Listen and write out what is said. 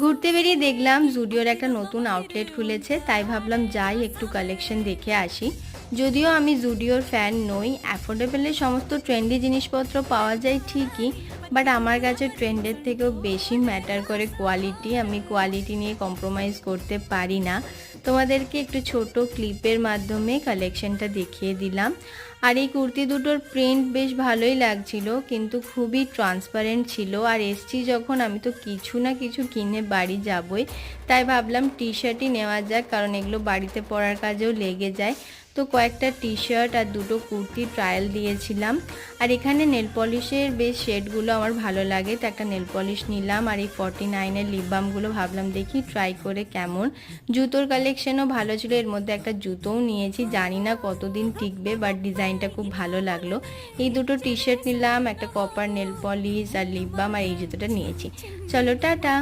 ঘুরতে বেরিয়ে দেখলাম জুডিওর একটা নতুন আউটলেট খুলেছে, তাই ভাবলাম যাই একটু কালেকশন দেখে আসি। যদিও আমি জুডিওর ফ্যান নই, অ্যাফোর্ডেবলে সমস্ত ট্রেন্ডি জিনিসপত্র পাওয়া যায় ঠিকই, বাট আমার কাছে ট্রেন্ডের থেকেও বেশি ম্যাটার করে কোয়ালিটি। আমি কোয়ালিটি নিয়ে কম্প্রোমাইজ করতে পারি না। তোমাদেরকে একটু ছোট ক্লিপের মাধ্যমে কালেকশনটা দেখিয়ে দিলাম। আর এই কুর্তি দুটোর প্রিন্ট বেশ ভালোই লাগছিল, কিন্তু খুবই ট্রান্সপারেন্ট ছিল। আর এসছি যখন, আমি তো কিছু না কিছু কিনে বাড়ি যাবই, তাই ভাবলাম টি শার্টই নেওয়া যাক, কারণ এগুলো বাড়িতে পরার কাজেও লেগে যায়। তো কয়েকটা টি শার্ট আর দুটো কুর্তি ট্রায়াল দিয়েছিলাম। আর এখানে নেল পলিশের বেশ শেডগুলো আমার ভালো লাগে, তো একটা নেল পলিশ নিলাম। আর এই 49-এর লিপ বামগুলো ভাবলাম দেখি ট্রাই করে কেমন। জুতোর কালেকশনও ভালো ছিল, এর মধ্যে একটা জুতোও নিয়েছি, জানি না কতদিন টিকবে, বাট ডিজাইনটা খুব ভালো লাগলো। এই দুটো টি শার্ট নিলাম, একটা কপার নেল পলিশ আর লিপ বাম, আর এই জুতোটা নিয়েছি। চলো টাটা।